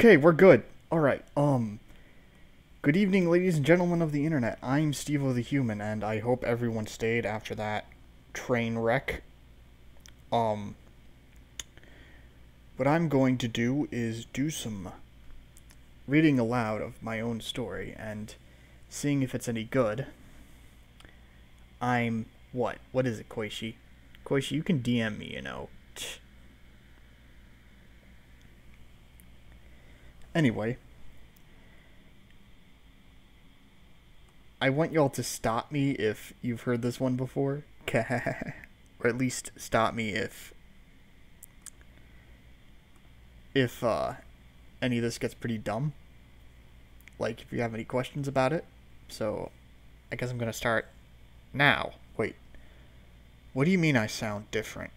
Okay, we're good. Alright, good evening, ladies and gentlemen of the internet. I'm Stevo the Human, and I hope everyone stayed after that train wreck. Um, what I'm going to do is do some reading aloud of my own story, and seeing if it's any good. I'm, what? What is it, Koishi? Koishi, you can DM me, you know. Anyway, I want y'all to stop me if you've heard this one before. Or at least stop me if any of this gets pretty dumb. Like, if you have any questions about it. So, I guess I'm gonna start now. Wait. What do you mean I sound different?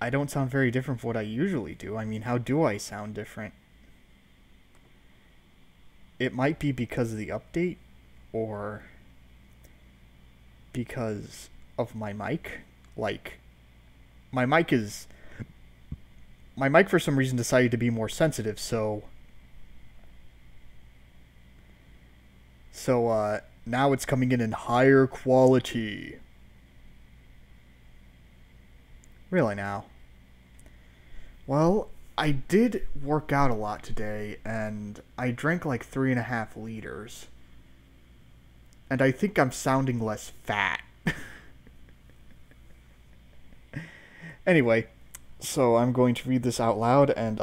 I don't sound very different from what I usually do. I mean, how do I sound different? It might be because of the update, or because of my mic. Like, my mic is... My mic, for some reason, decided to be more sensitive, so... now it's coming in higher quality. Really now? Well, I did work out a lot today, and I drank like 3.5 liters. And I think I'm sounding less fat. Anyway, so I'm going to read this out loud, and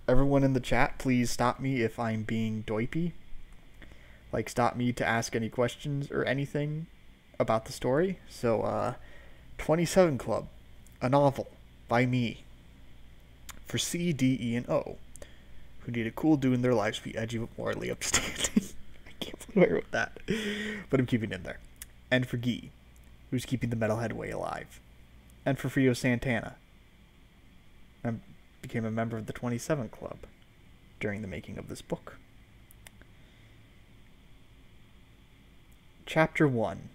everyone in the chat, please stop me if I'm being doipy. Like, stop me to ask any questions or anything about the story. So, 27 Club, a novel by me, for C, D, E, and O, who need a cool dude in their lives to be edgy but morally upstanding. I can't believe I wrote that, but I'm keeping it in there. And for Guy, who's keeping the metalhead way alive. And for Frito Santana, I became a member of the 27 Club during the making of this book. Chapter 1.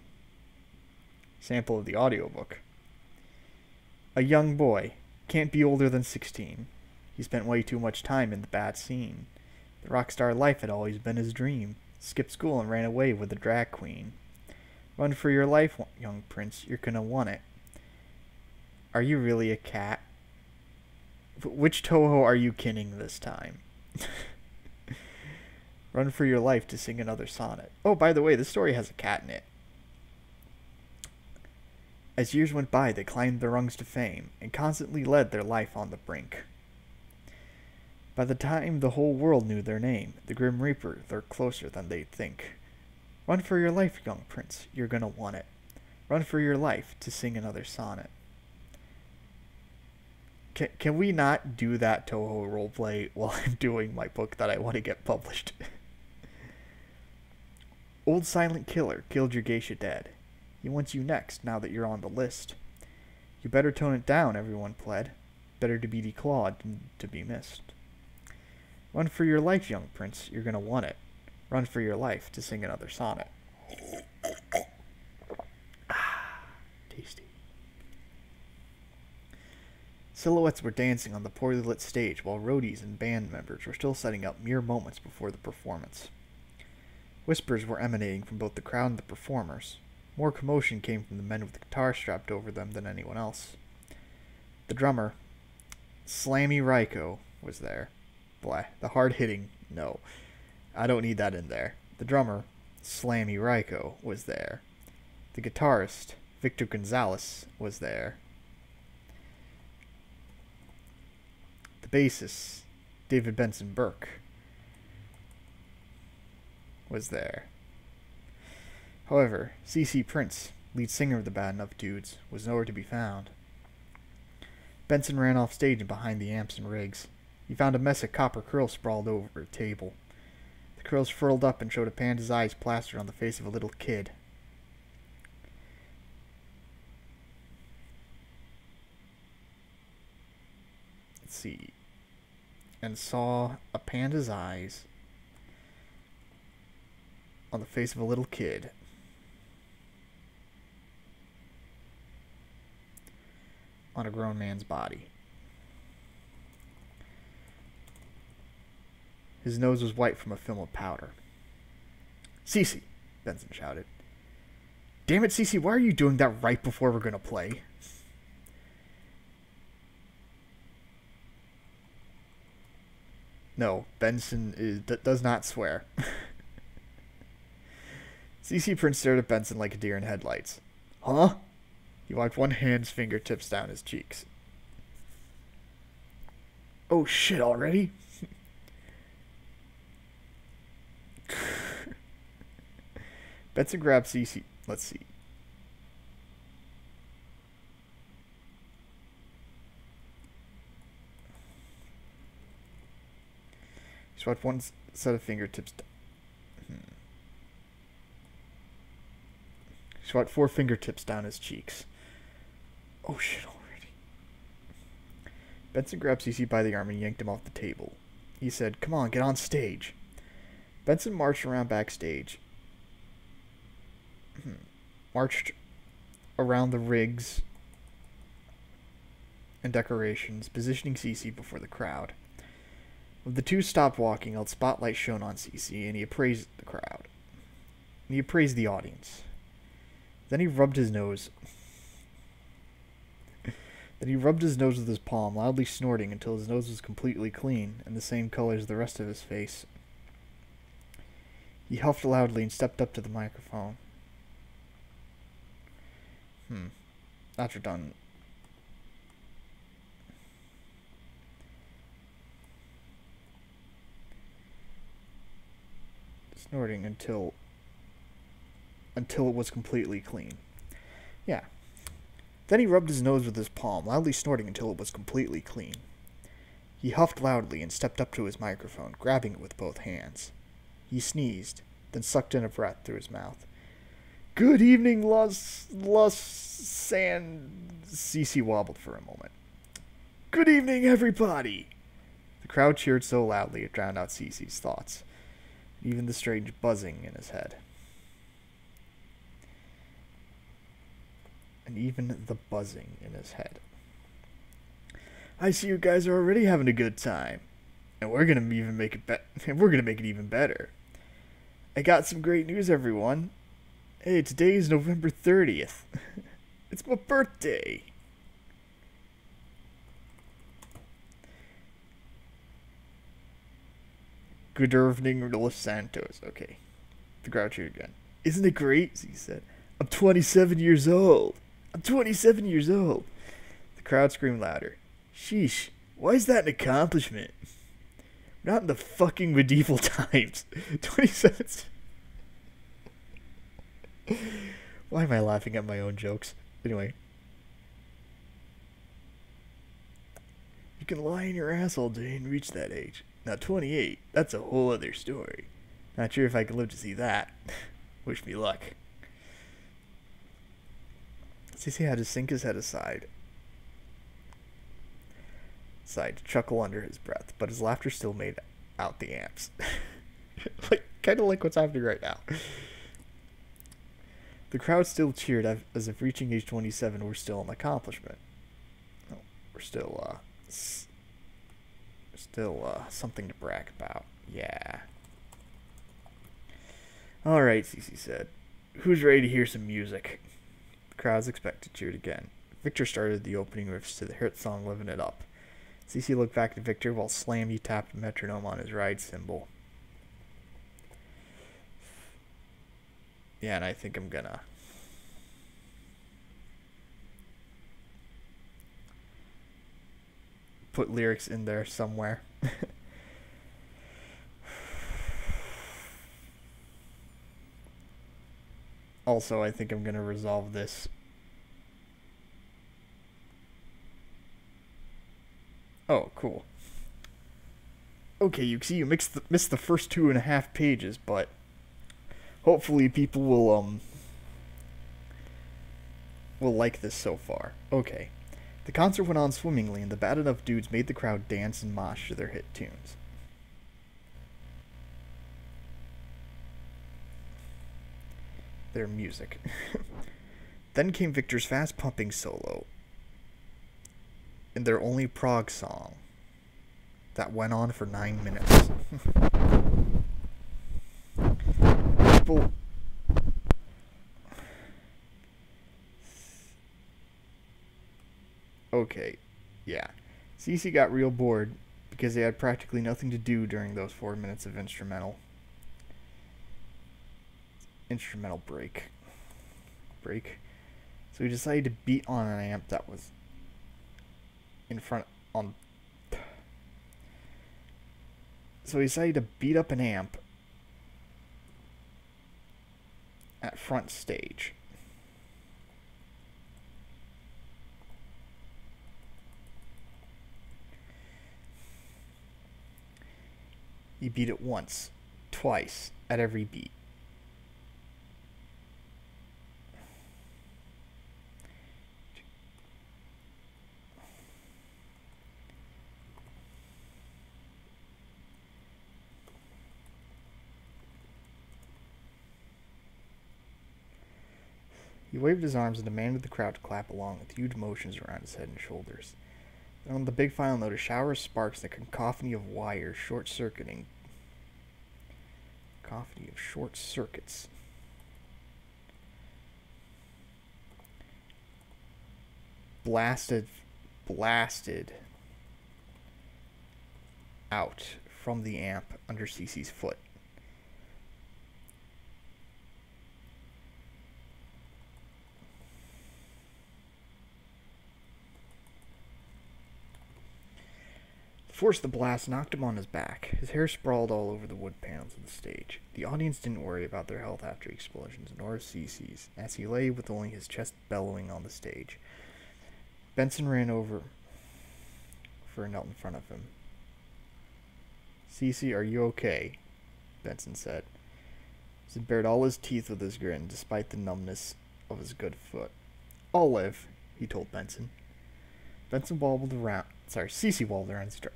Sample of the audiobook. A young boy. Can't be older than 16. He spent way too much time in the bad scene. The rock star life had always been his dream. Skipped school and ran away with a drag queen. Run for your life, young prince. You're gonna want it. Are you really a cat? Which Toho are you kidding this time? Run for your life to sing another sonnet. Oh, by the way, this story has a cat in it. As years went by, they climbed the rungs to fame, and constantly led their life on the brink. By the time the whole world knew their name, the Grim Reaper lurked closer than they'd think. Run for your life, young prince, you're gonna want it. Run for your life to sing another sonnet. Can we not do that Toho roleplay while I'm doing my book that I want to get published? Old silent killer killed your geisha dead. He wants you next, now that you're on the list. You better tone it down, everyone pled. Better to be declawed than to be missed. Run for your life, young prince, you're gonna want it. Run for your life to sing another sonnet. Tasty. Silhouettes were dancing on the poorly lit stage while roadies and band members were still setting up mere moments before the performance. Whispers were emanating from both the crowd and the performers. More commotion came from the men with the guitar strapped over them than anyone else. The drummer, Slammy Ryko, was there. Blah. The hard-hitting, no. I don't need that in there. The drummer, Slammy Ryko, was there. The guitarist, Victor Gonzalez, was there. The bassist, David Benson Burke, was there. However, C.C. Prince, lead singer of the Bad Enough Dudes, was nowhere to be found. Benson ran off stage and behind the amps and rigs. He found a mess of copper curls sprawled over a table. The curls furled up and showed a panda's eyes plastered on the face of a little kid. Let's see. And saw a panda's eyes on the face of a little kid. on a grown man's body. His nose was white from a film of powder. Cece, Benson shouted. Damn it, Cece, why are you doing that right before we're going to play? No, Benson does not swear. Cece Prince stared at Benson like a deer in headlights. Huh? He wiped one hand's fingertips down his cheeks. Oh shit, already? Benson grabbed Cece. Let's see. He swiped one set of fingertips. He swiped 4 fingertips down his cheeks. Oh shit already. Benson grabbed Cece by the arm and yanked him off the table. He said, "Come on, get on stage." Benson marched around backstage. Marched around the rigs and decorations, positioning Cece before the crowd. When the two stopped walking, a spotlight shone on Cece, and he appraised the crowd. And he appraised the audience. Then he rubbed his nose. With his palm, loudly snorting until his nose was completely clean and the same color as the rest of his face. He huffed loudly and stepped up to the microphone. After done. Snorting until it was completely clean. Yeah. Then he rubbed his nose with his palm, loudly snorting until it was completely clean. He huffed loudly and stepped up to his microphone, grabbing it with both hands. He sneezed, then sucked in a breath through his mouth. Good evening, Cece wobbled for a moment. Good evening, everybody! The crowd cheered so loudly it drowned out Cece's thoughts, even the strange buzzing in his head. I see you guys are already having a good time, and we're gonna make it even better. I got some great news, everyone. Hey, today is November 30th. It's my birthday. Good evening, Los Santos. Okay. The crowd cheered again. Isn't it great? He said. I'm 27 years old. The crowd screamed louder. Sheesh, why is that an accomplishment? We're not in the fucking medieval times. 27. Why am I laughing at my own jokes? Anyway. You can lie in your ass all day and reach that age. Now 28, that's a whole other story. Not sure if I can live to see that. Wish me luck. Cece had to sink his head aside. To chuckle under his breath, but his laughter still made out the amps. Kind of like what's happening right now. The crowd still cheered as if reaching age 27 were still an accomplishment. No, we're still something to brag about. Yeah. Alright, Cece said. Who's ready to hear some music? The crowd's expected cheered again. Victor started the opening riffs to the hit song Livin' It Up. Cece looked back at Victor while Slammy tapped a metronome on his ride cymbal. Yeah, and I think I'm gonna put lyrics in there somewhere. Also, I think I'm gonna resolve this. Oh, cool. Okay, you see, you missed the first 2.5 pages, but hopefully people will like this so far. Okay. The concert went on swimmingly, and the Bad Enough Dudes made the crowd dance and mosh to their hit tunes. Their music. Then came Victor's fast-pumping solo. in their only prog song that went on for 9 minutes. People... Okay, yeah. CC got real bored because they had practically nothing to do during those 4 minutes of instrumental break. So he decided to beat on an amp that was in front on. So he decided to beat up an amp at front stage. He beat it once, twice, at every beat. He waved his arms and demanded the crowd to clap along with huge motions around his head and shoulders. Then on the big final note, a shower of sparks and a cacophony of wires short-circuiting. Cacophony of short circuits. Blasted out from the amp under CC's foot. The force of the blast knocked him on his back. His hair sprawled all over the wood panels of the stage. The audience didn't worry about their health after explosions, nor CC's, as he lay with only his chest bellowing on the stage. Benson ran over and knelt in front of him. "CC, are you okay?" Benson said. He bared all his teeth with his grin, despite the numbness of his good foot. "I'll live," he told Benson. CC wobbled around as he tried.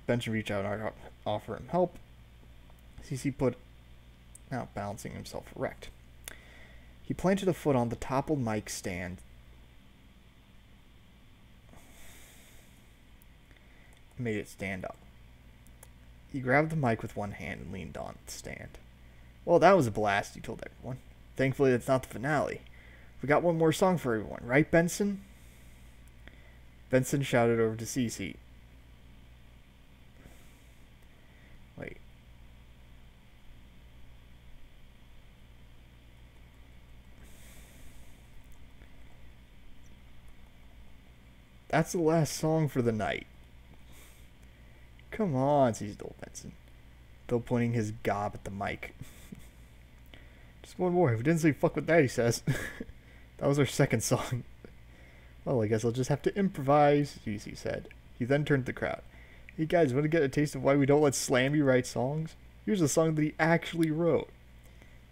Benson reached out and offered him help. CC put out, balancing himself erect. He planted a foot on the toppled mic stand and made it stand up. He grabbed the mic with one hand and leaned on the stand. "Well, that was a blast," he told everyone. "Thankfully, that's not the finale. We got one more song for everyone, right, Benson?" Benson shouted over to CC. Wait. "That's the last song for the night." "Come on," CC told Benson, though pointing his gob at the mic. "Just one more. If we didn't say fuck with that," he says. "That was our second song." "Well, I guess I'll just have to improvise," CC said. He then turned to the crowd. "Hey guys, want to get a taste of why we don't let Slammy write songs? Here's a song that he actually wrote."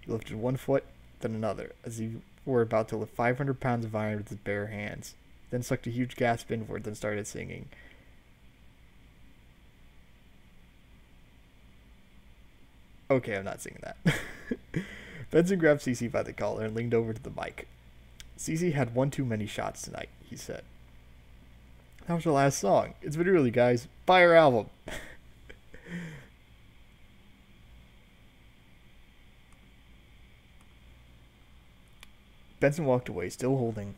He lifted one foot, then another, as if he were about to lift 500 pounds of iron with his bare hands. Then sucked a huge gasp inward, then started singing. Okay, I'm not singing that. Benson grabbed CC by the collar and leaned over to the mic. "CC had one too many shots tonight," he said. "That was our last song. It's been early, guys. Buy our album." Benson walked away, still holding.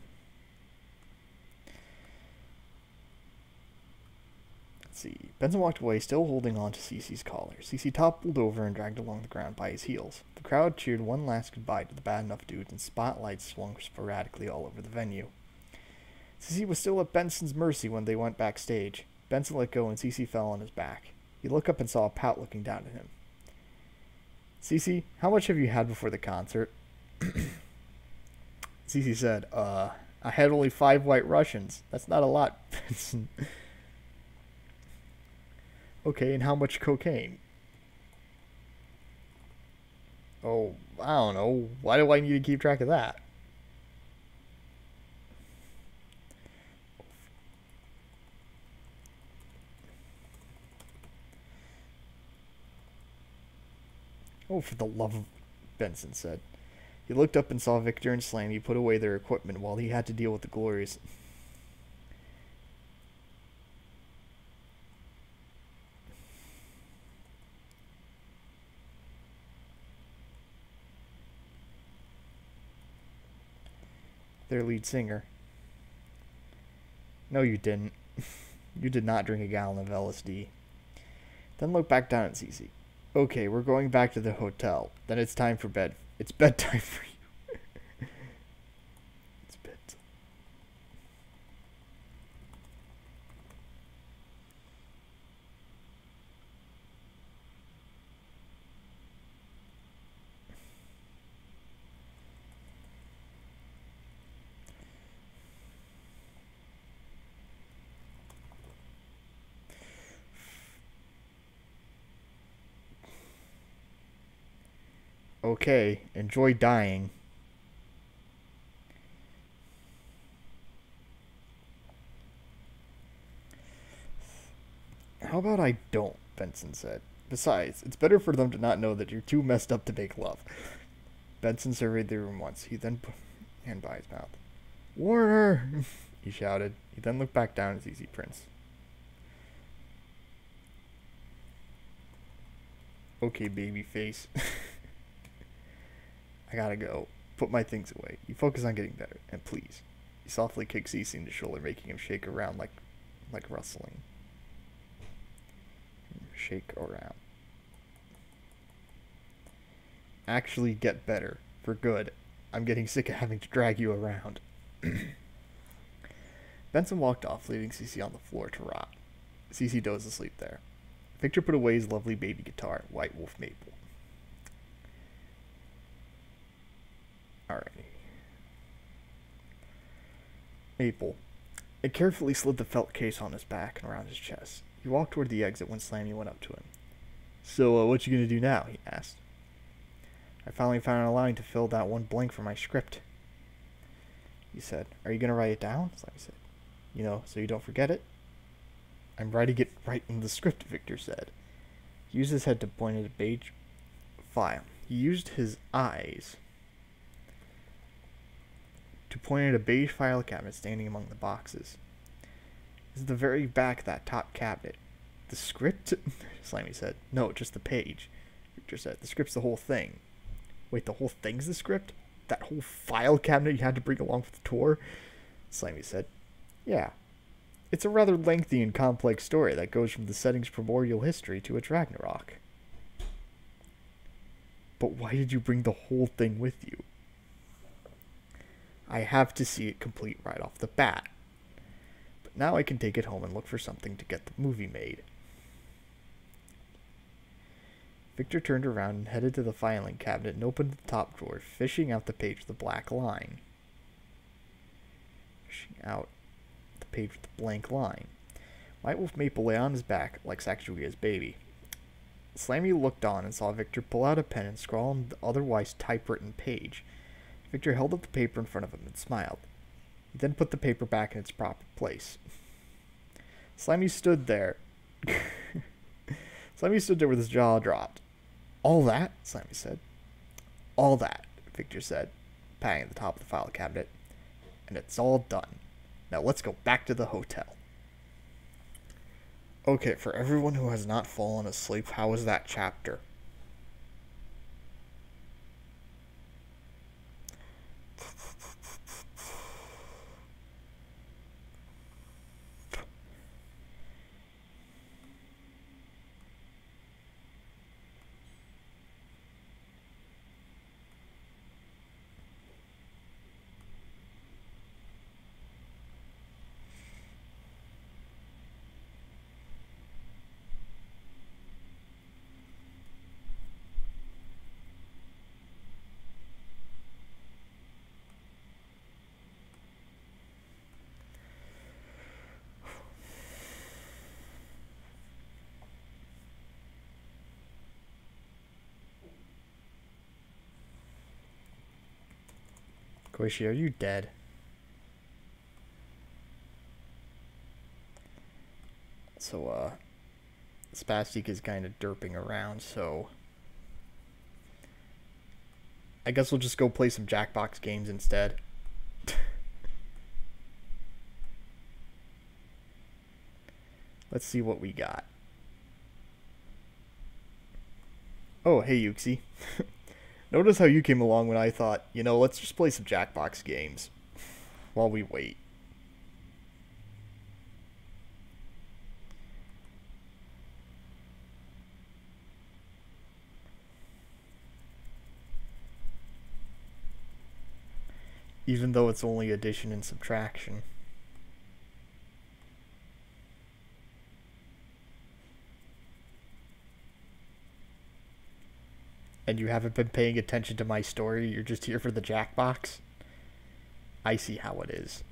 Benson walked away, still holding on to CC's collar. CC toppled over and dragged along the ground by his heels. The crowd cheered one last goodbye to the bad enough dudes, and spotlights swung sporadically all over the venue. CC was still at Benson's mercy when they went backstage. Benson let go and CC fell on his back. He looked up and saw Pout looking down at him. "CC, how much have you had before the concert?" CC said, "I had only 5 White Russians. That's not a lot, Benson." "Okay, and how much cocaine?" "Oh, I don't know. Why do I need to keep track of that?" "Oh, for the love of..." Benson said. He looked up and saw Victor and Slammy put away their equipment while he had to deal with the glorious... their lead singer. No, you didn't. You did not drink a gallon of LSD. Then look back down at Cece. Okay, we're going back to the hotel. Then it's time for bed. It's bedtime for you. It's bedtime. Okay, enjoy dying. How about I don't? Benson said. Besides, it's better for them to not know that you're too messed up to make love. Benson surveyed the room once. He then put his hand by his mouth. Warner! He shouted. He then looked back down at ZZ Prince. Okay, baby face. I gotta go. Put my things away. You focus on getting better, and please. He softly kicked Cece in the shoulder, making him shake around like rustling. Shake around. Actually get better. For good. I'm getting sick of having to drag you around. Benson walked off, leaving Cece on the floor to rot. Cece dozed asleep there. Victor put away his lovely baby guitar, White Wolf Maple. Alrighty. Maple. It carefully slid the felt case on his back and around his chest. He walked toward the exit when Slammy went up to him. So, what you gonna do now? He asked. I finally found a line to fill that one blank for my script. He said. Are you gonna write it down? Slammy said. You know, so you don't forget it? I'm writing it right in the script, Victor said. He used his head to point at a beige file. He used his eyes to point at a beige file cabinet standing among the boxes. It's the very back of that top cabinet. The script? Slammy said. No, just the page. Victor said. The script's the whole thing. Wait, the whole thing's the script? That whole file cabinet you had to bring along for the tour? Slammy said. Yeah. It's a rather lengthy and complex story that goes from the setting's primordial history to its Ragnarok. But why did you bring the whole thing with you? I have to see it complete right off the bat. But now I can take it home and look for something to get the movie made. Victor turned around and headed to the filing cabinet and opened the top drawer, fishing out the page with the black line. Fishing out the page with the blank line. White Wolf Maple lay on his back like Sacagawea's baby. Slammy looked on and saw Victor pull out a pen and scrawl on the otherwise typewritten page. Victor held up the paper in front of him and smiled. He then put the paper back in its proper place. Slammy stood there. Slammy stood there with his jaw dropped. All that? Slammy said. All that, Victor said, patting the top of the file cabinet. And it's all done. Now let's go back to the hotel. Okay, for everyone who has not fallen asleep, how was that chapter? Koichi, are you dead? So, Spastic is kind of derping around, so I guess we'll just go play some Jackbox games instead. Let's see what we got. Oh, hey, Yuxi. Notice how you came along when I thought, you know, let's just play some Jackbox games. while we wait. Even though it's only addition and subtraction. And you haven't been paying attention to my story, you're just here for the Jackbox? I see how it is.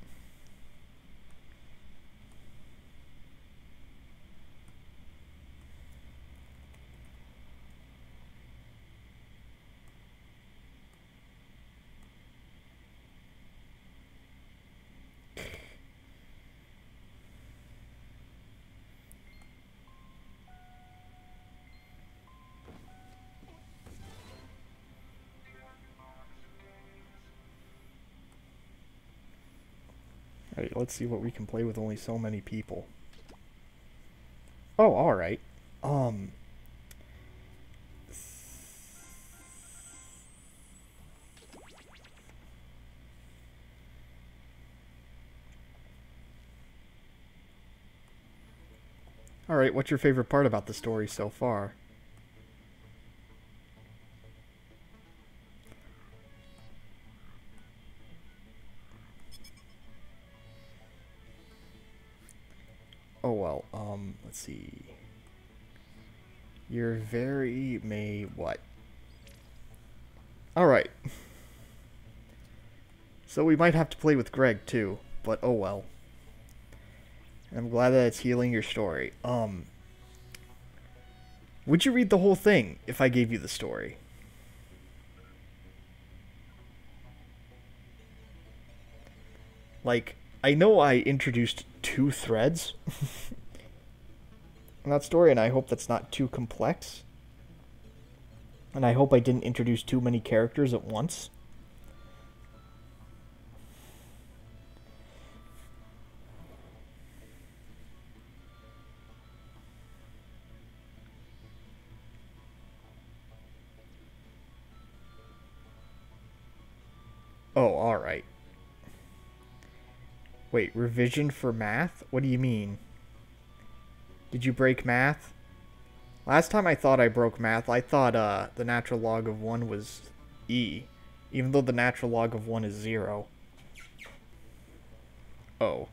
Alright, let's see what we can play with only so many people. Oh, alright. Alright, what's your favorite part about the story so far? Oh well, let's see. You're very May what? Alright. So we might have to play with Greg too, but oh well. I'm glad that it's healing your story. Would you read the whole thing if I gave you the story? Like, I know I introduced 2 threads in that story, and I hope that's not too complex. And I hope I didn't introduce too many characters at once. Oh, alright. Wait, revision for math? What do you mean? Did you break math? Last time I thought I broke math, I thought the natural log of 1 was e, even though the natural log of 1 is 0. Oh.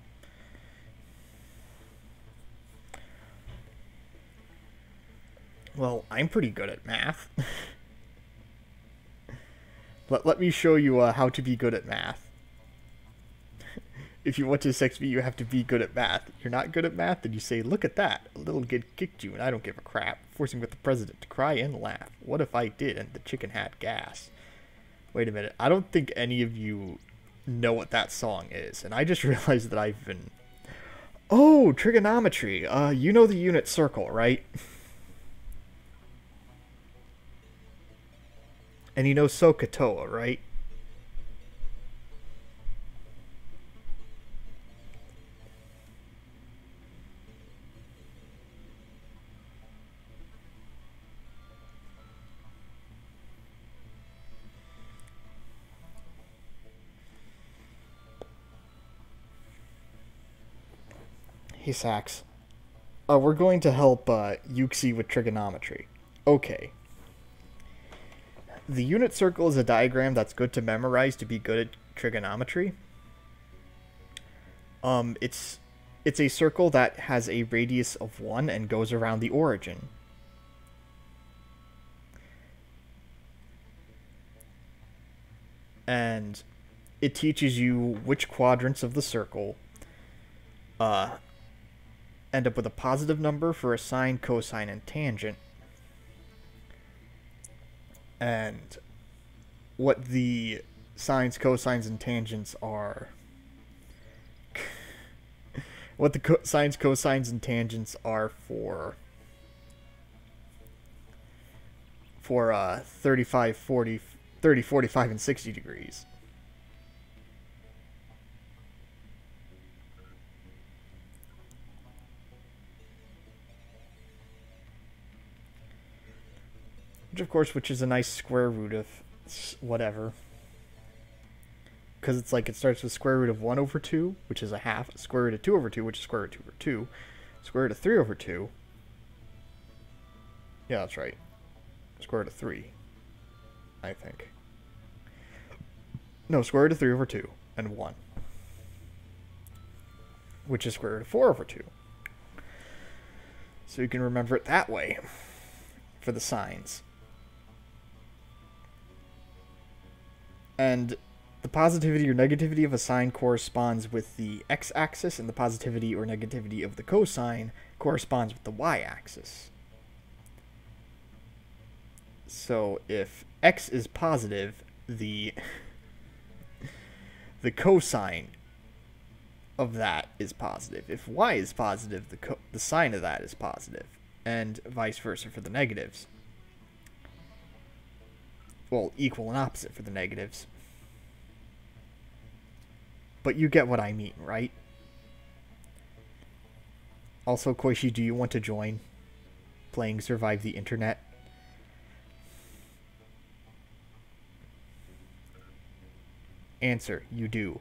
Well, I'm pretty good at math. Let me show you how to be good at math. If you want to sex me, you have to be good at math. You're not good at math, then you say, look at that. A little kid kicked you, and I don't give a crap. Forcing with the president to cry and laugh. What if I did, and the chicken had gas? Wait a minute. I don't think any of you know what that song is, and I just realized that I've been... Oh, trigonometry. You know the unit circle, right? And you know SOHCAHTOA, right? Hey, Sax. We're going to help Yuxi with trigonometry. Okay. The unit circle is a diagram that's good to memorize to be good at trigonometry. It's a circle that has a radius of 1 and goes around the origin. And it teaches you which quadrants of the circle end up with a positive number for a sine, cosine, and tangent. And what the sines, cosines, and tangents are. What the sines, cosines, and tangents are for 35, 40, 30, 45, and 60 degrees. Which, of course, which is a nice square root of whatever. because it's like it starts with square root of 1 over 2, which is a half, square root of 2 over 2, which is square root of 2 over 2, square root of 3 over 2. Yeah, that's right. Square root of 3, I think. No, square root of 3 over 2 and 1, which is square root of 4 over 2. So you can remember it that way for the signs. And the positivity or negativity of a sign corresponds with the x-axis, and the positivity or negativity of the cosine corresponds with the y-axis. So if x is positive, the cosine of that is positive. If y is positive, the sine of that is positive, and vice versa for the negatives. Well, equal and opposite for the negatives. But you get what I mean, right? Also, Koishi, do you want to join playing Survive the Internet? Answer, you do.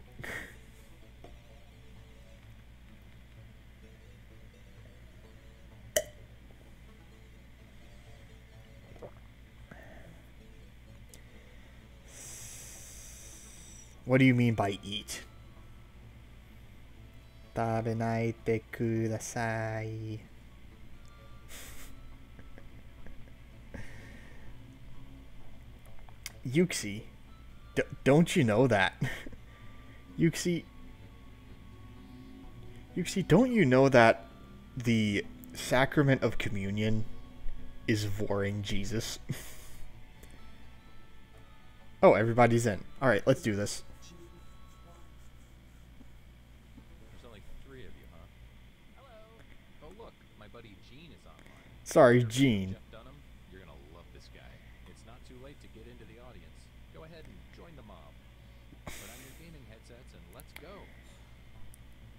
What do you mean by eat? Tabenaite kudasai. Yuxi, don't you know that? Yuxi, don't you know that the sacrament of communion is voring Jesus? Oh, everybody's in. Alright, let's do this. Sorry, Gene. You're gonna love this guy. It's not too late to get into the audience. Go ahead and join the mob. Put on your gaming headsets and let's go.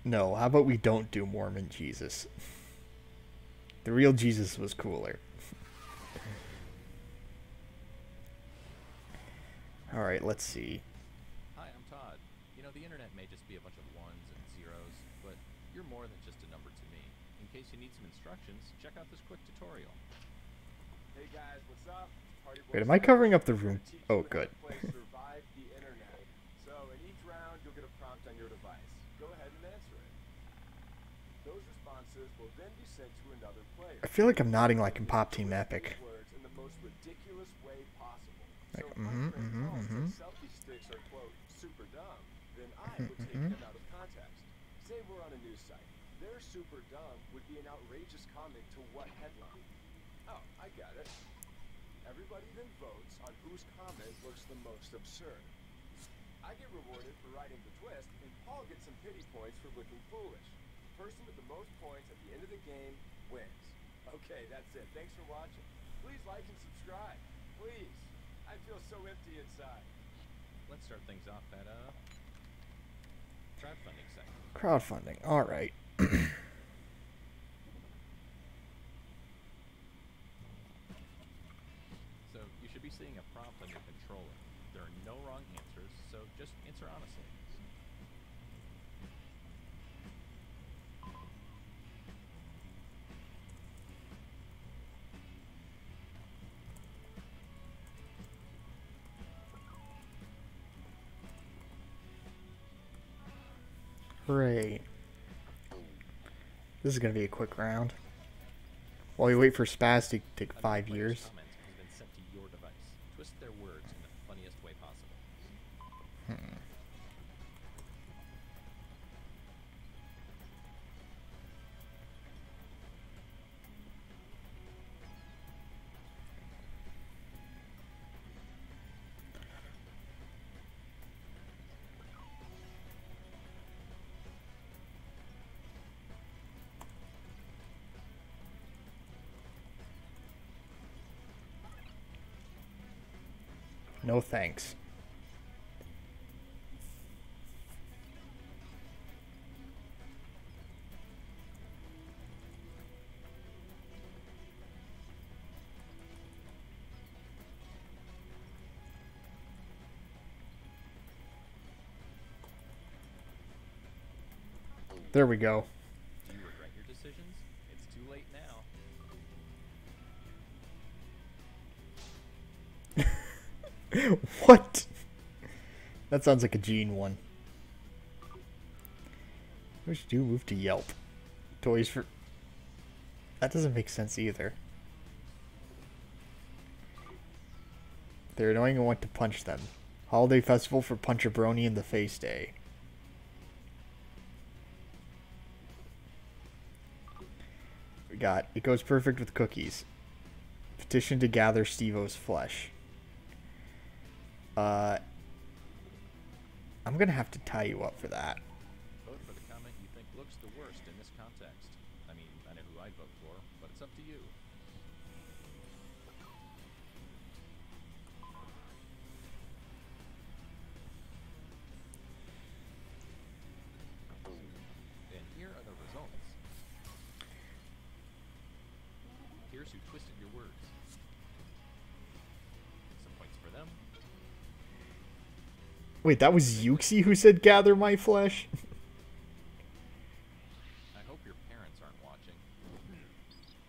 No, how about we don't do Mormon Jesus? The real Jesus was cooler. Alright, let's see. Hi, I'm Todd. You know, the internet may just be a bunch of ones and zeros, but you're more than just a number to me. In case you need some instructions, check out this quick tutorial. Hey guys, what's up? Wait, am I covering up the room? Oh, good. Survive the internet. So in each round, you'll get a prompt on your device. Go ahead and answer it. Those responses will then be sent to another player. I feel like I'm nodding like in Pop Team Epic. Words in the most ridiculous way possible. Like, So if selfie sticks are quote super dumb, then I would take them out of context. Say we're on a news site. Their super dumb would be an outrageous comment to what headline? Oh, I got it. Everybody then votes on whose comment looks the most absurd. I get rewarded for writing the twist, and Paul gets some pity points for looking foolish. The person with the most points at the end of the game wins. Okay, that's it. Thanks for watching. Please like and subscribe. Please. I feel so empty inside. Let's start things off at crowdfunding segment. Crowdfunding, alright. So you should be seeing a prompt on your controller. There are no wrong answers, so just answer honestly. Hooray. This is going to be a quick round. While you wait for Spaz to take 5 years. Comment has been sent to your device. Twist their words in the funniest way possible. No thanks. There we go. Do you regret your decisions? It's too late now. What? That sounds like a Gene one. What should you move to Yelp? Toys for... That doesn't make sense either. They're annoying and want to punch them. Holiday festival for Punchabroni in the Face Day. We got, it goes perfect with cookies. Petition to gather Stevo's flesh. I'm gonna have to tie you up for that. Vote for the comment you think looks the worst in this context. I mean, I know who I'd vote for, but it's up to you. And here are the results. Here's who twisted your words. Some points for them. Wait, that was Yuxi who said gather my flesh? I hope your parents aren't watching.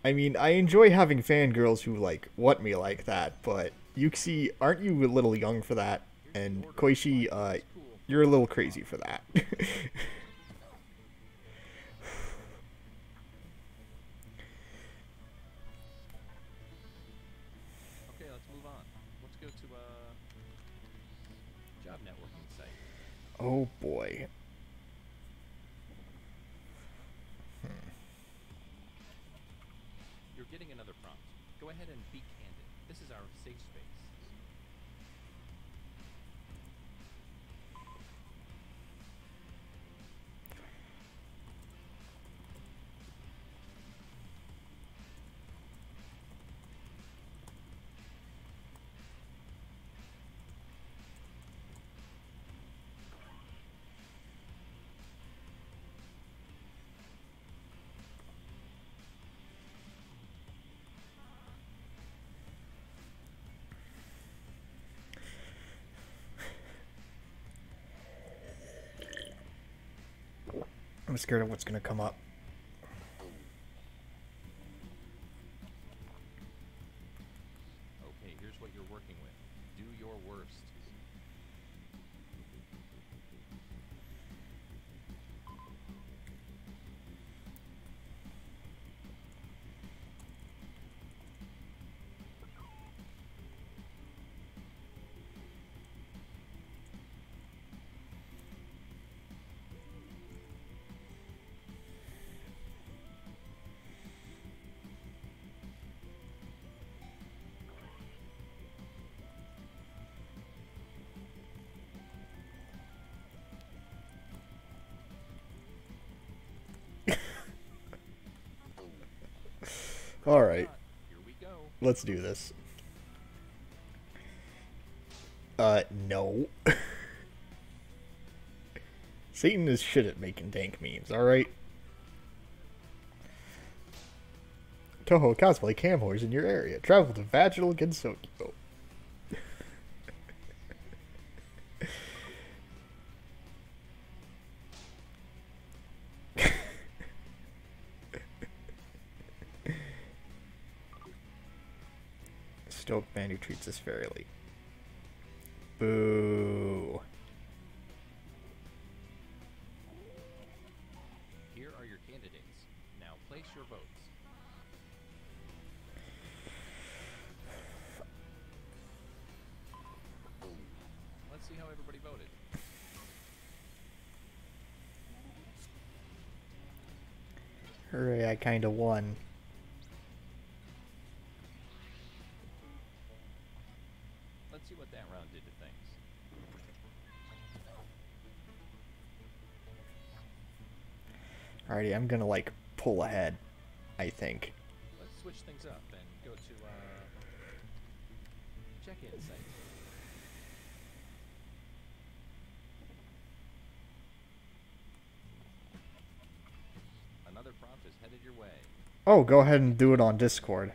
I mean, I enjoy having fangirls who, like, want me like that, but Yuxi, aren't you a little young for that? And Koichi, you're a little crazy for that. Okay, let's move on. Let's go to job networking site. Oh boy. You're getting another prompt. Go ahead and be candid. This is our safe space. I'm scared of what's gonna come up. Okay, here's what you're working with. Do your worst. Alright, Here we go. let's do this. No. Satan is shit at making dank memes, alright? Toho cosplay cam whores in your area. Travel to Vaginal Gensokyo. Stoked man who treats us fairly. Boo. Here are your candidates. Now place your votes. Let's see how everybody voted. Hooray, I kinda won. Let's see what that round did to things. Alrighty, I'm gonna, like, pull ahead, I think. Let's switch things up and go to check-in site. Another prompt is headed your way. Oh, go ahead and do it on Discord.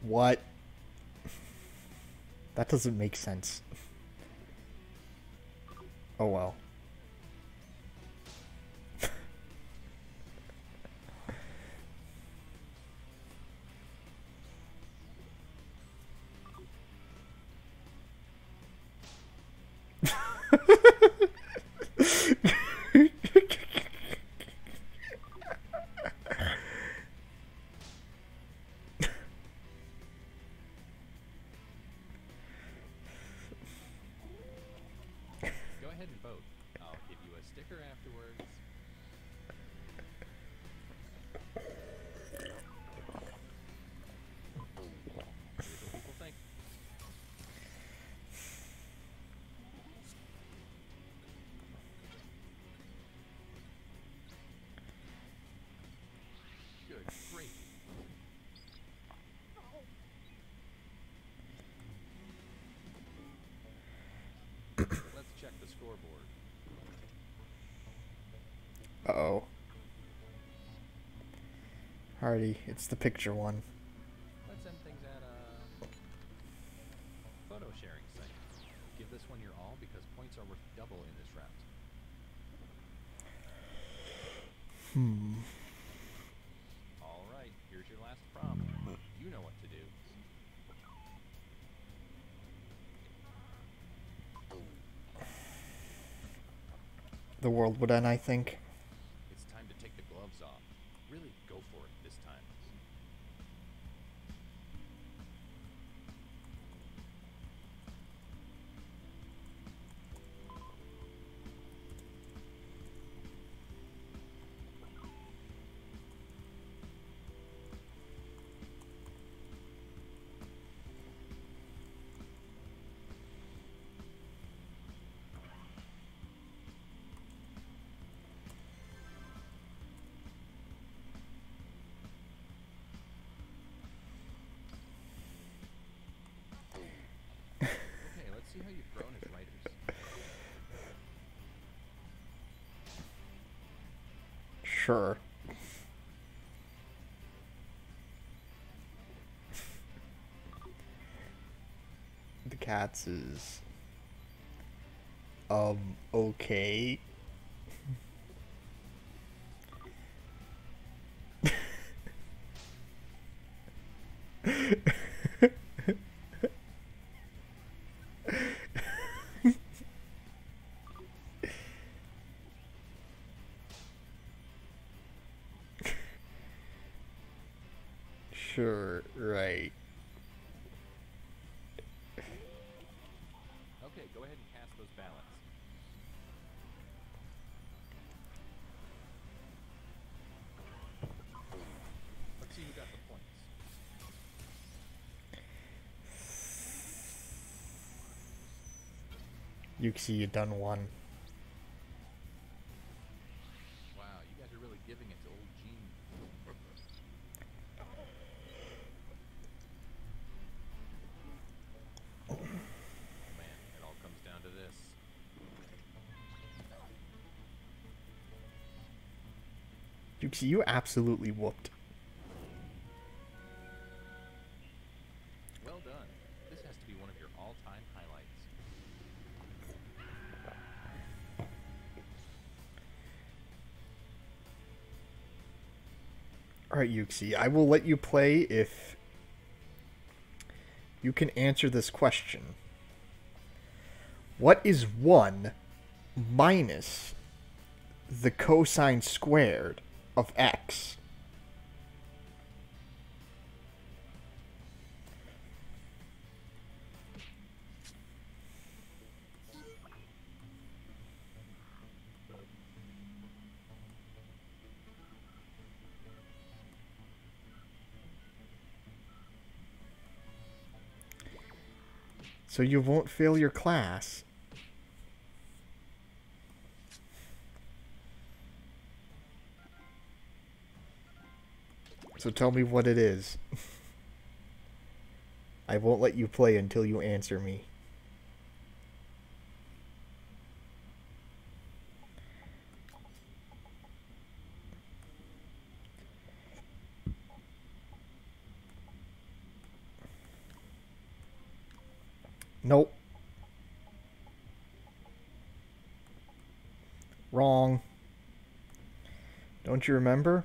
What? That doesn't make sense. Oh well. Go ahead and vote. I'll give you a sticker afterwards. Here's what people think. Good grief. Let's check the scoreboard. Uh-oh. Alrighty, it's the picture one. Let's end things at a photo sharing site. Give this one your all because points are worth double in this route. All right, here's your last prompt. You know what to do. The world would end, I think. It's time to take the gloves off. Really go for it this time. Okay, let's see how you've grown as writers. Sure. The cats is okay. Sure, right. Okay, go ahead and cast those ballots. Let's see who got the points. Yuxi, you done one. Wow, you guys are really giving it to old Gene. Oh man, it all comes down to this. Yuxi, you absolutely whooped. Well done. This has to be one of your all-time highlights. Alright, Yuxi, I will let you play if you can answer this question. What is 1 minus the cosine squared of x? So you won't fail your class. So tell me what it is. I won't let you play until you answer me. Nope. Wrong. Don't you remember?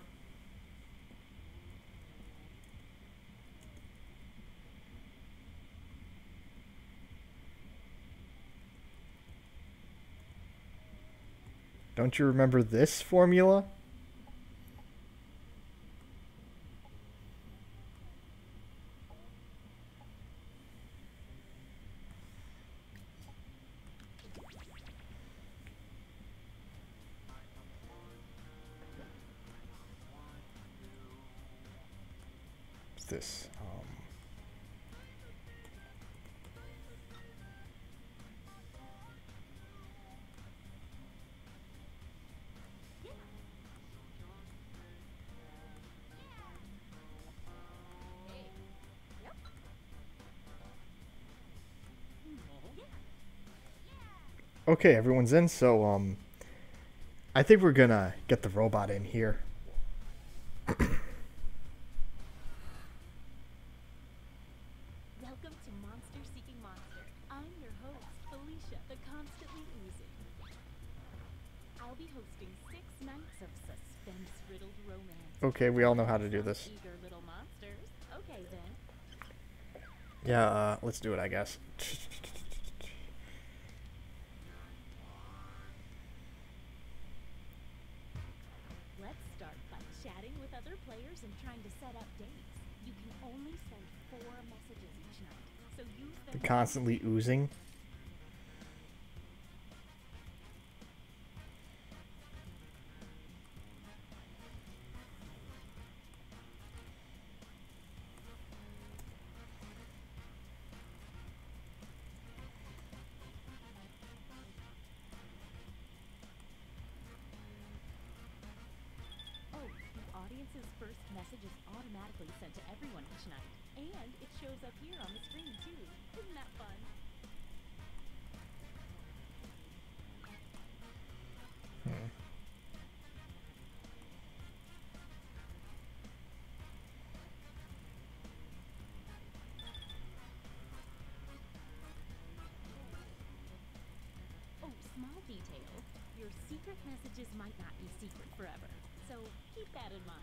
Don't you remember this formula? What's this? Okay, everyone's in, so I think we're gonna get the robot in here. Welcome to Monster Seeking Monster. I'm your host, Felicia, the constantly oozing. I'll be hosting 6 nights of suspense-riddled romance. Okay, we all know how to do this. Eager little monsters. Okay then. Yeah, let's do it, I guess. Let's start by chatting with other players and trying to set up dates. You can only send 4 messages each night, so use them. Constantly oozing. Oh, the audience's first message is automatically sent to everyone each night, and it shows up here on the screen too. Isn't that fun? Oh, small detail. Your secret messages might not be secret forever, so keep that in mind.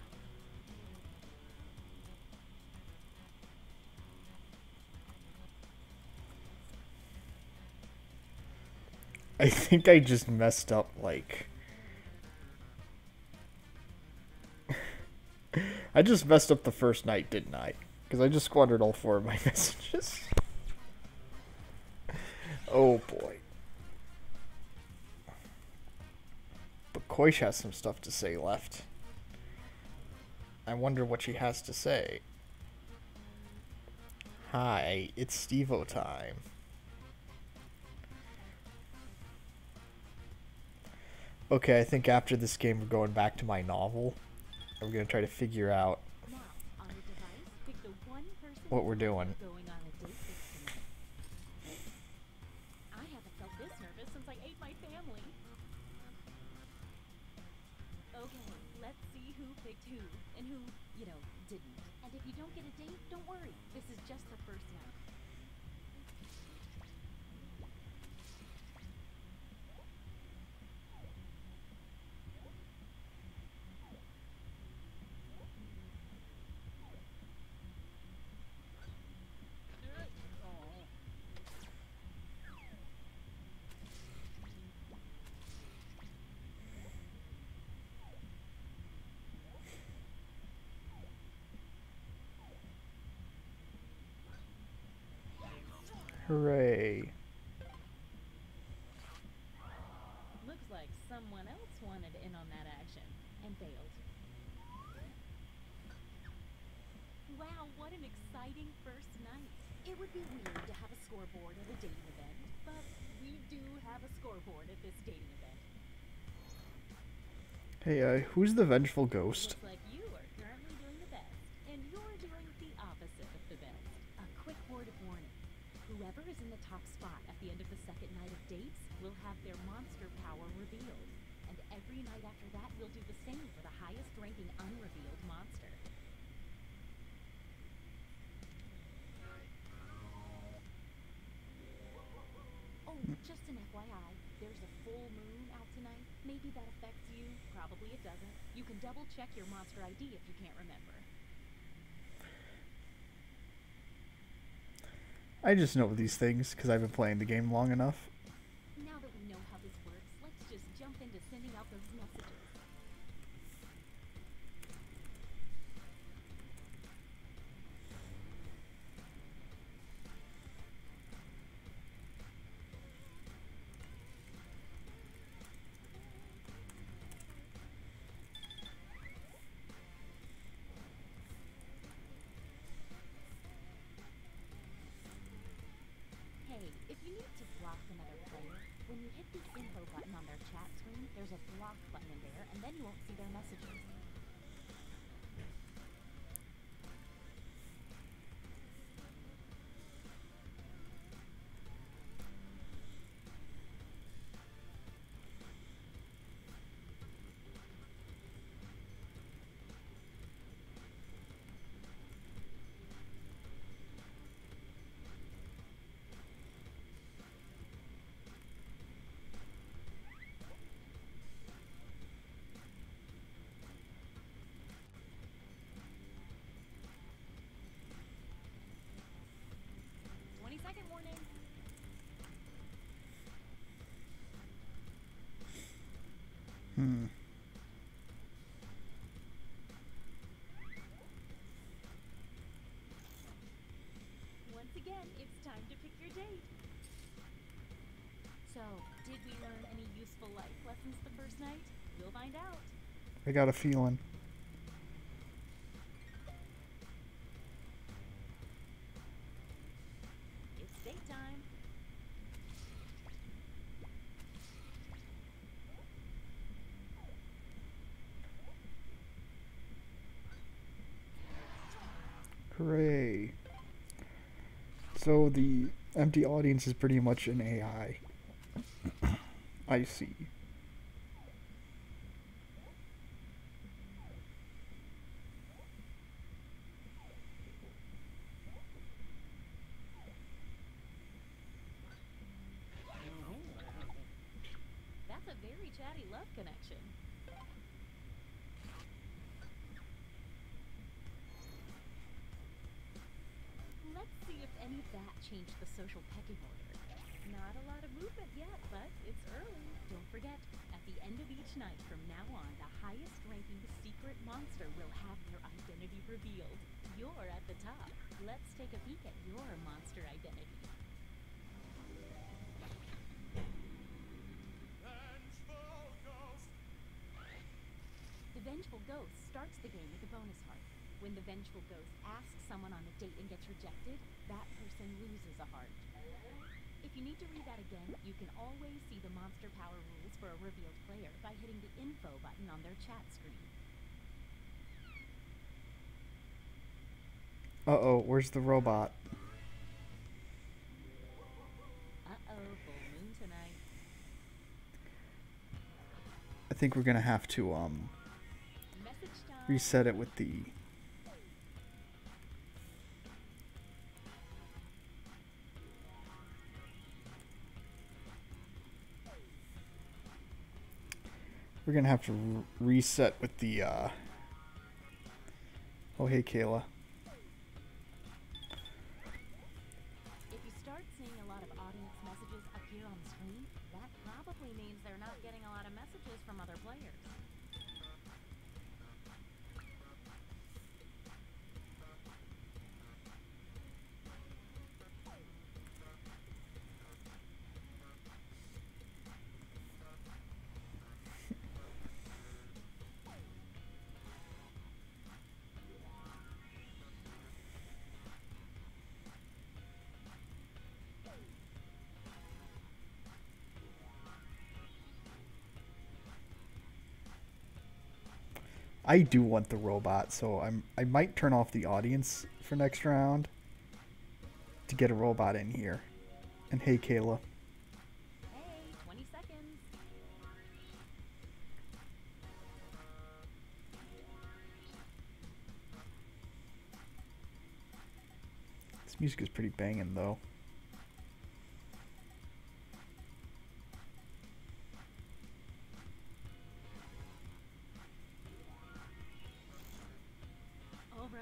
I think I just messed up, like... I just messed up the first night, didn't I? Because I just squandered all 4 of my messages. Oh, boy. But Koish has some stuff to say left. I wonder what she has to say. Hi, it's Stevo time. Okay, I think after this game we're going back to my novel. And we're going to try to figure out Now, on the device, pick the one person what we're doing. going on a date with tonight. I haven't felt this nervous since I ate my family. Okay, let's see who picked who, and who, didn't. And if you don't get a date, don't worry. This is just the first night. Hooray. Looks like someone else wanted in on that action and failed. Wow, what an exciting first night. It would be weird to have a scoreboard at a dating event, but we do have a scoreboard at this dating event. Hey, who's the vengeful ghost? Looks like you are currently doing the best, and you're doing the opposite of the best. A quick word of warning. Whoever is in the top spot at the end of the second night of dates will have their monster power revealed. And every night after that, we'll do the same for the highest ranking unrevealed monster. Just an FYI, there's a full moon out tonight. Maybe that affects you. Probably it doesn't. You can double check your monster ID if you can't remember. I just know these things because I've been playing the game long enough. Now that we know how this works, let's just jump into sending out those messages. If you need to block another player, when you hit the info button on their chat screen, there's a block button in there, and then you won't see their messages. Second warning. Once again, it's time to pick your date. So, did we learn any useful life lessons the first night? We'll find out. I got a feeling. It's date time. Hooray. So the empty audience is pretty much an AI. I see. That's a very chatty love connection. Let's see if any of that changed the social pecking order. Not a lot of movement yet, but it's early. Don't forget, at the end of each night from now on, the highest ranking secret monster will have their identity revealed. You're at the top. Let's take a peek at your monster identity. The Vengeful Ghost starts the game with a bonus heart. When the Vengeful Ghost asks someone on a date and gets rejected, that person loses a heart. If you need to read that again, you can always see the monster power rules for a revealed player by hitting the info button on their chat screen. Uh-oh, where's the robot? Uh-oh, full moon tonight. I think we're gonna have to Message time. reset it with the we're gonna have to reset with the oh hey Kayla. If you start seeing a lot of audience messages appear on the screen, that probably means they're not getting a lot of messages from other players. I do want the robot, so I might turn off the audience for next round to get a robot in here. And hey Kayla. Hey, 20 seconds. This music is pretty banging though.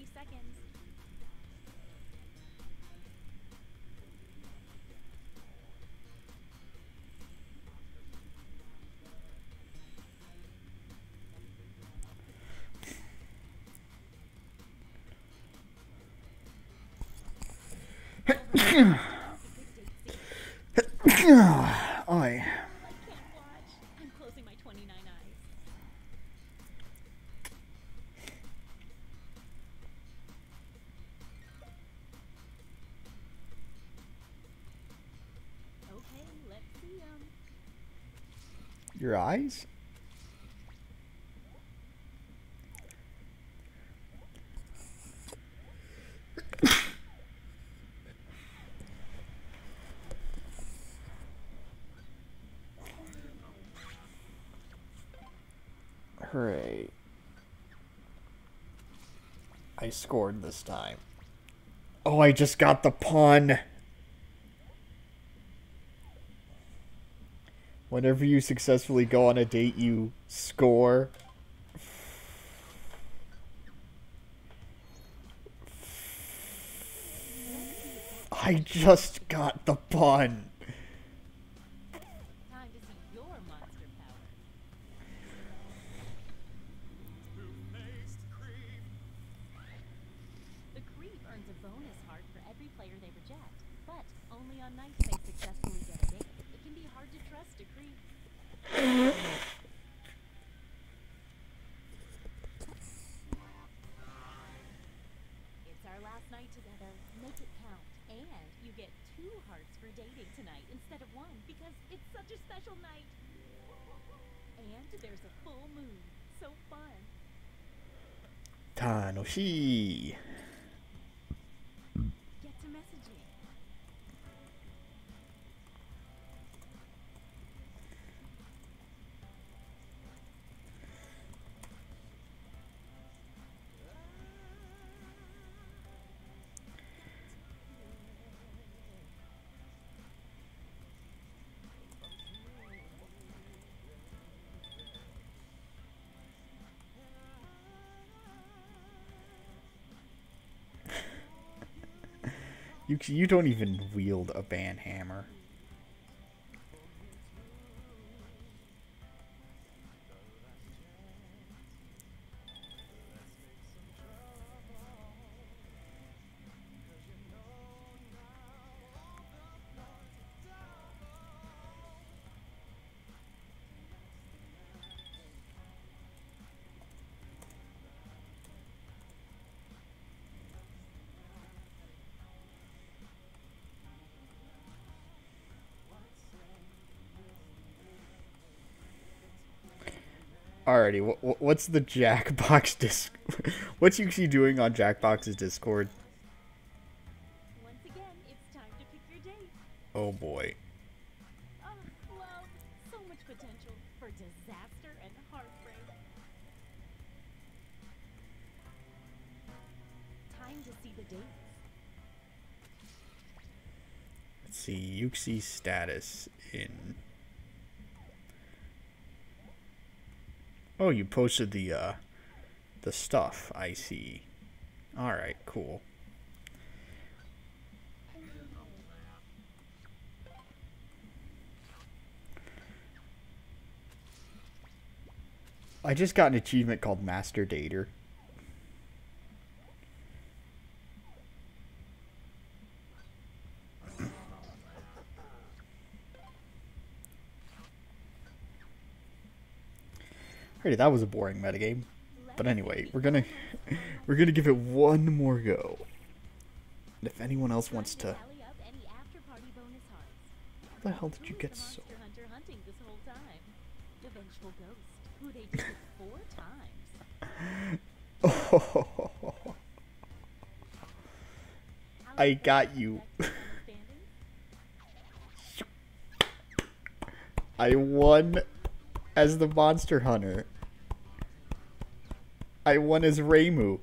30 seconds. Oi. I can't watch. I'm closing my 29 eyes. Okay, let's see 'em. Your eyes? Hooray. I scored this time. Oh, I just got the pun. Whenever you successfully go on a date, you score. I just got the pun. Time to see your monster power. The creep earns a bonus heart for every player they reject, but only on nights they successfully get a date. It can be hard to trust a creep. It's our last night together. Make it count. And you get 2 hearts for dating tonight instead of 1 because it's such a special night. And there's a full moon. So fun. Tanoshi. Get to messaging. You don't even wield a band hammer. Alrighty, what's the Jackbox disc? What's Yuxi doing on Jackbox's Discord? Once again, it's time to pick your date. Oh boy. Oh, love. So much potential for disaster and heartbreak. Time to see the dates. Let's see Yuxi's status in. Oh, you posted the stuff. I see. All right, cool. I just got an achievement called Master Dater. Alrighty, that was a boring metagame. But anyway, we're gonna give it one more go. And if anyone else wants to, Tally up any after-party bonus hearts. how the hell did you Who's get the so? monster hunter hunting this whole time? The vengeful ghost, who they did it 4 times. I got you. I won as the monster hunter. I won as Reimu.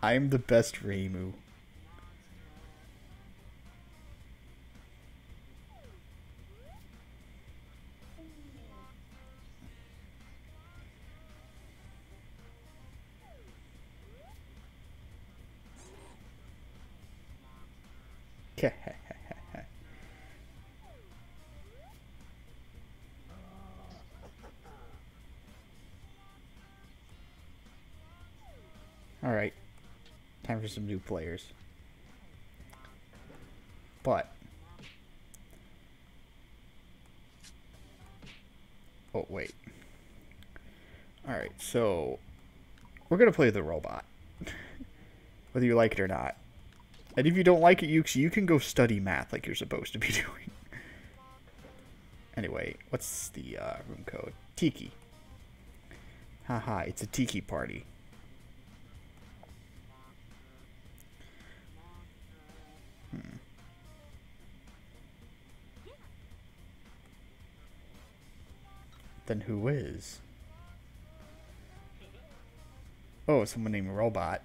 I'm the best Reimu. Alright. Time for some new players. But... oh, wait. Alright, so... we're gonna play the robot. Whether you like it or not. And if you don't like it, you can go study math like you're supposed to be doing. Anyway, what's the room code? Tiki. Haha, it's a tiki party. Then who is? Oh, someone named Robot.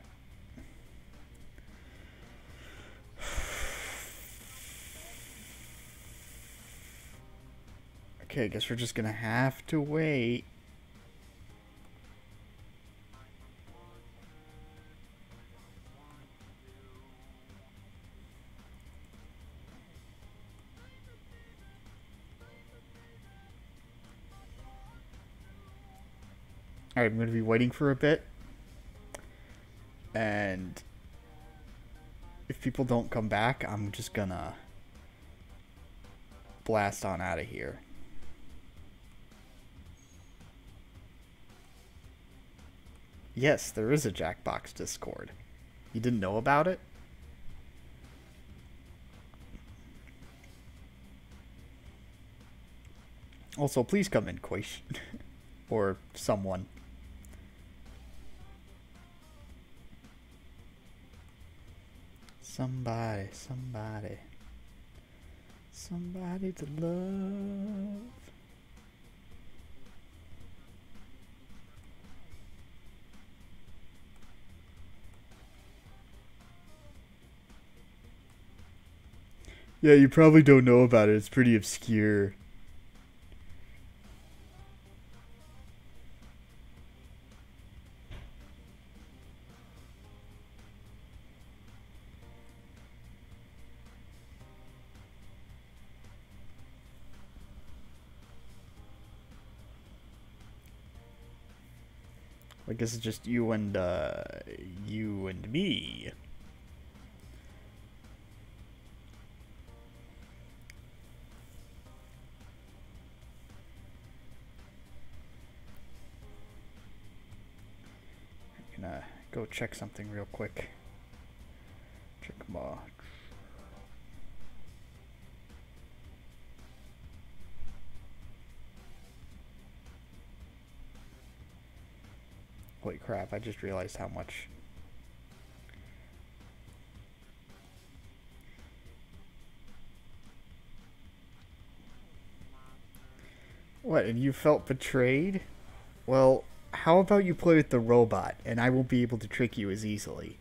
Okay, I guess we're just gonna have to wait. Alright, I'm gonna be waiting for a bit. And if people don't come back, I'm just gonna blast on out of here. Yes, there is a Jackbox Discord. You didn't know about it? Also, please come in, Quish. Or someone. Somebody, somebody. Somebody to love. Yeah, you probably don't know about it. It's pretty obscure. I guess it's just you and me. I'm gonna go check something real quick. Check my... Holy crap, I just realized how much... What, and you felt betrayed? Well, how about you play with the robot, and I won't be able to trick you as easily.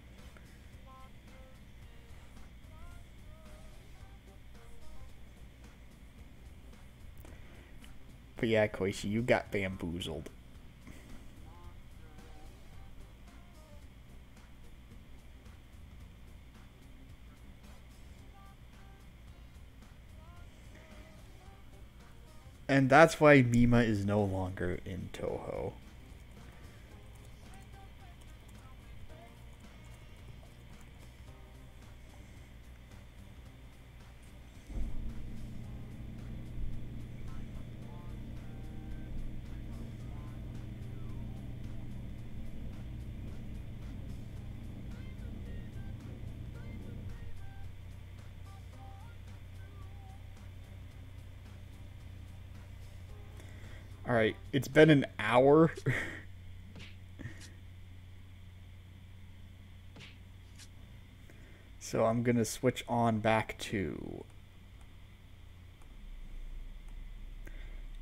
But yeah, Koichi, you got bamboozled. And that's why Mima is no longer in Toho. Alright, it's been an hour. So I'm gonna switch on back to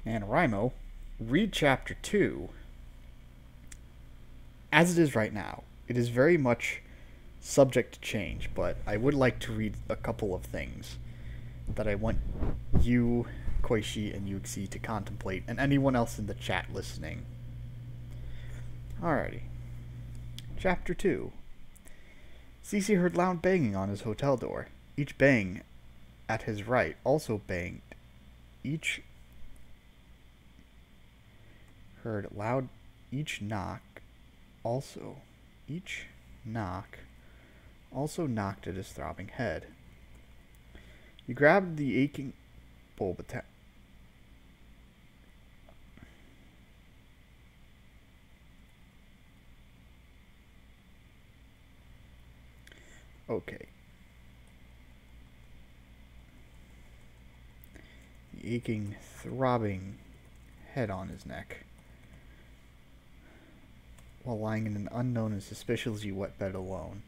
NaNoWriMo, read chapter 2 as it is right now. It is very much subject to change, but I would like to read a couple of things that I want you, Koichi, and Yuxi to contemplate, and anyone else in the chat listening. Alrighty. Chapter 2. Cece heard loud banging on his hotel door. Each bang at his right also banged. Each heard loud. Each knock also. Each knock also knocked at his throbbing head. He grabbed the aching bulb attack. Okay. The aching, throbbing head on his neck, while lying in an unknown and suspiciously wet bed alone.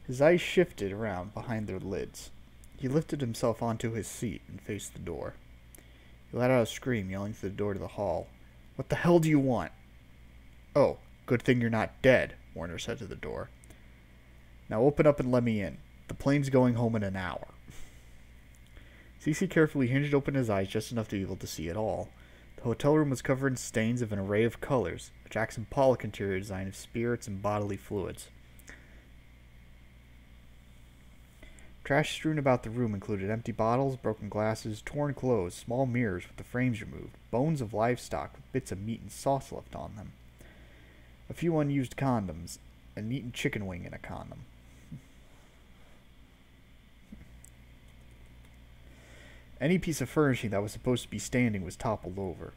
His eyes shifted around behind their lids. He lifted himself onto his seat and faced the door. He let out a scream, yelling through the door to the hall. "What the hell do you want?" "Oh, good thing you're not dead," Warner said to the door. "Now open up and let me in. The plane's going home in an hour." CC carefully hinged open his eyes just enough to be able to see it all. The hotel room was covered in stains of an array of colors, a Jackson Pollock interior design of spirits and bodily fluids. Trash strewn about the room included empty bottles, broken glasses, torn clothes, small mirrors with the frames removed, bones of livestock with bits of meat and sauce left on them, a few unused condoms, an eaten chicken wing in a condom. Any piece of furnishing that was supposed to be standing was toppled over.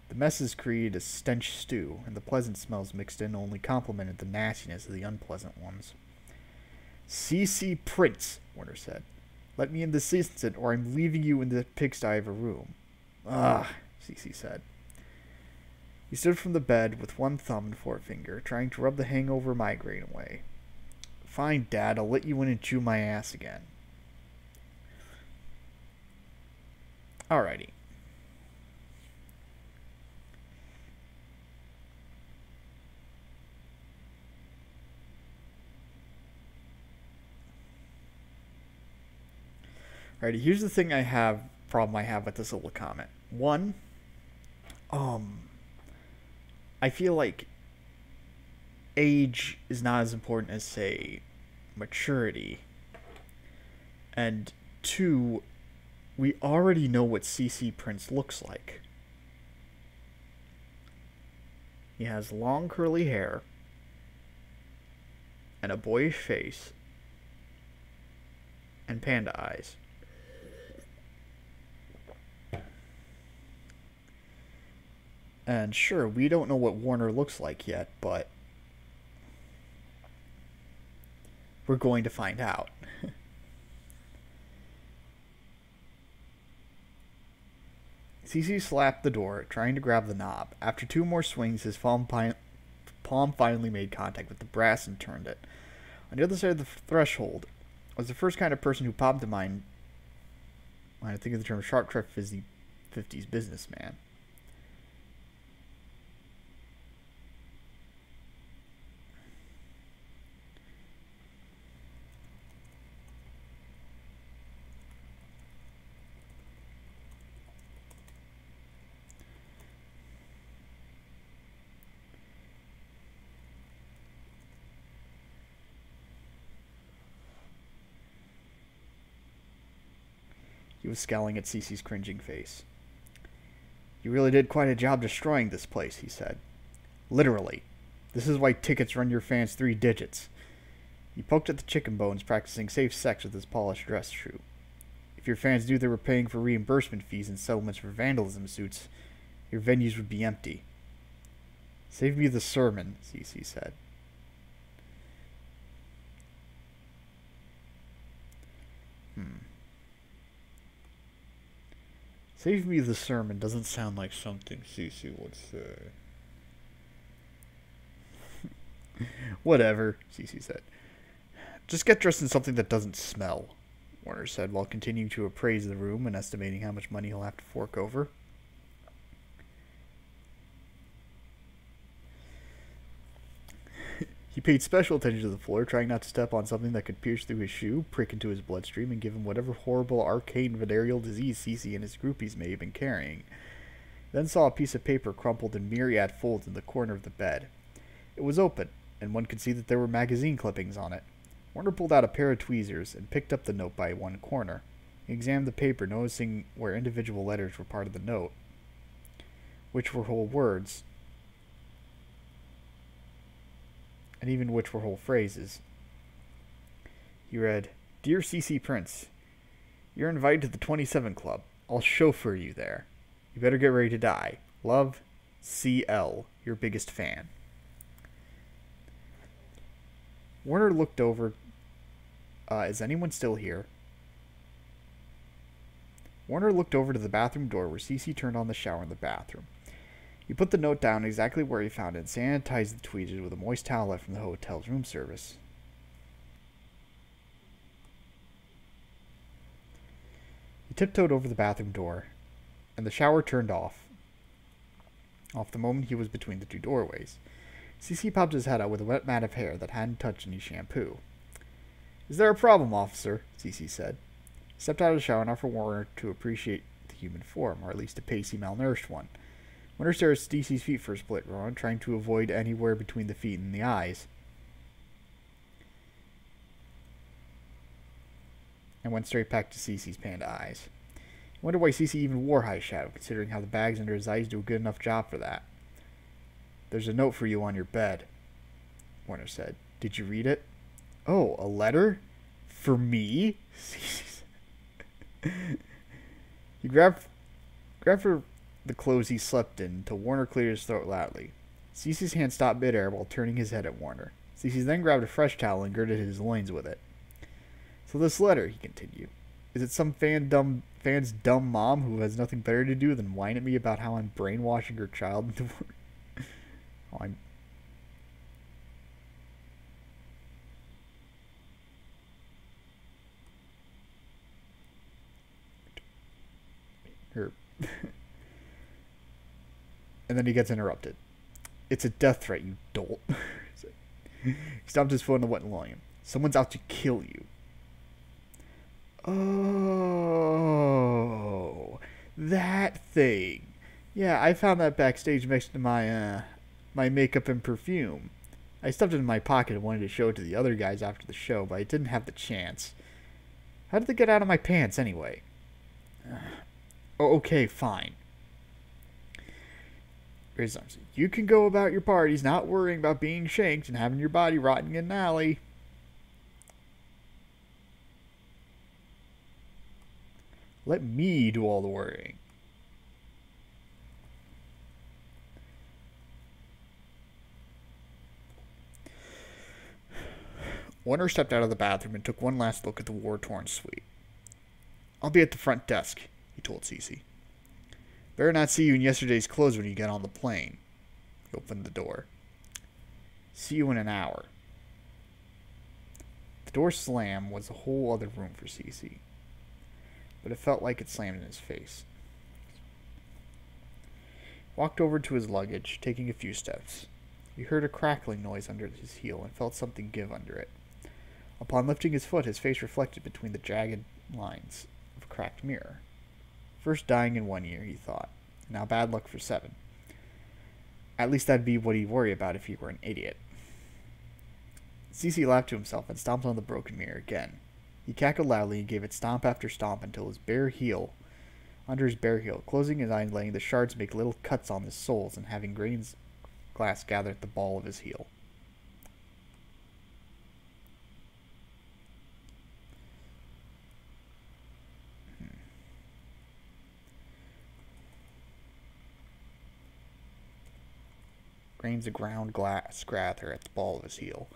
The messes created a stench stew, and the pleasant smells mixed in only complemented the nastiness of the unpleasant ones. "C.C. Prince," Warner said. "Let me in this instant, or I'm leaving you in the pigsty of a room." "Ugh," C.C. said. He stood from the bed with one thumb and forefinger, trying to rub the hangover migraine away. "Fine, Dad, I'll let you in and chew my ass again." Alrighty. Alrighty, here's the thing problem I have with this little comment. One, I feel like age is not as important as, say, maturity. And two, we already know what C.C. Prince looks like. He has long curly hair and a boyish face and panda eyes. And sure, we don't know what Warner looks like yet, but we're going to find out. CC slapped the door, trying to grab the knob. After two more swings, his palm finally made contact with the brass and turned it. On the other side of the threshold was the first kind of person who popped to mind when I think of the term sharp-trip 50s businessman. He was scowling at Cece's cringing face. "You really did quite a job destroying this place," he said. "Literally. This is why tickets run your fans 3 digits." He poked at the chicken bones, practicing safe sex with his polished dress shoe. "If your fans knew they were paying for reimbursement fees and settlements for vandalism suits, your venues would be empty." "Save me the sermon," Cece said. "Save me the sermon" doesn't sound like something Cece would say. "Whatever," Cece said. "Just get dressed in something that doesn't smell," Warner said while continuing to appraise the room and estimating how much money he'll have to fork over. He paid special attention to the floor, trying not to step on something that could pierce through his shoe, prick into his bloodstream, and give him whatever horrible arcane venereal disease Cece and his groupies may have been carrying. Then saw a piece of paper crumpled in myriad folds in the corner of the bed. It was open, and one could see that there were magazine clippings on it. Warner pulled out a pair of tweezers and picked up the note by one corner. He examined the paper, noticing where individual letters were part of the note, which were whole words, and even which were whole phrases. He read, "Dear CC Prince, you're invited to the 27 Club. I'll chauffeur you there. You better get ready to die. Love, CL, your biggest fan." Warner looked over. Is anyone still here? Warner looked over to the bathroom door where Cece turned on the shower in the bathroom. He put the note down exactly where he found it and sanitized the tweezers with a moist towel left from the hotel's room service. He tiptoed over the bathroom door, and the shower turned off the moment he was between the two doorways. CC popped his head out with a wet mat of hair that hadn't touched any shampoo. "Is there a problem, officer?" CC said. He stepped out of the shower and offered Warner to appreciate the human form, or at least a pasty, malnourished one. Warner stared at CC's feet for a split moment, trying to avoid anywhere between the feet and the eyes, and went straight back to CC's panda eyes. He wondered why CC even wore high shadow, considering how the bags under his eyes do a good enough job for that. "There's a note for you on your bed," Warner said. "Did you read it?" "Oh, a letter? For me?" He grabbed for the clothes he slept in until Warner cleared his throat loudly. Cece's hand stopped midair while turning his head at Warner. Cece then grabbed a fresh towel and girded his loins with it. "So this letter," he continued, "is it some fan's dumb mom who has nothing better to do than whine at me about how I'm brainwashing her child into oh, I'm... Her... And then he gets interrupted. "It's a death threat, you dolt." He stomped his foot on the wet linoleum. "Someone's out to kill you." "Oh, that thing. Yeah, I found that backstage next to my makeup and perfume. I stuffed it in my pocket and wanted to show it to the other guys after the show, but I didn't have the chance. How did they get out of my pants anyway?" "Oh, okay, fine. You can go about your parties not worrying about being shanked and having your body rotting in an alley." "Let me do all the worrying." Warner stepped out of the bathroom and took one last look at the war-torn suite. "I'll be at the front desk," he told Cece. "Better not see you in yesterday's clothes when you get on the plane." He opened the door. "See you in an hour." The door slam was a whole other room for Cece, but it felt like it slammed in his face. He walked over to his luggage, taking a few steps. He heard a crackling noise under his heel and felt something give under it. Upon lifting his foot, his face reflected between the jagged lines of a cracked mirror. First dying in 1 year, he thought. Now bad luck for 7. At least that'd be what he'd worry about if he were an idiot. Cece laughed to himself and stomped on the broken mirror again. He cackled loudly and gave it stomp after stomp until under his bare heel, closing his eye and letting the shards make little cuts on his soles and having grains of glass gather at the ball of his heel. Grains of ground glass gather at the ball of his heel.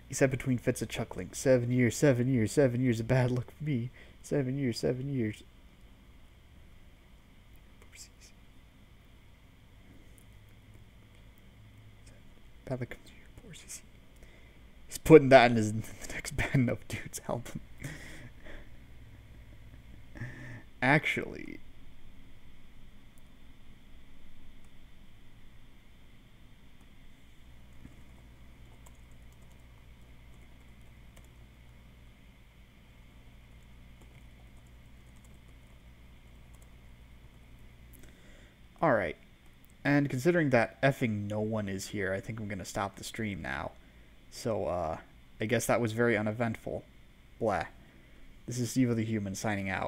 He said between fits of chuckling, 7 years, 7 years, 7 years of bad luck for me. 7 years, 7 years. Bad luck comes to your poor CC. He's putting that in the next Bad Enough Dudes album. Actually... Alright, and considering that effing no one is here, I think I'm going to stop the stream now. So, I guess that was very uneventful. Blah. This is Stevo the Human signing out.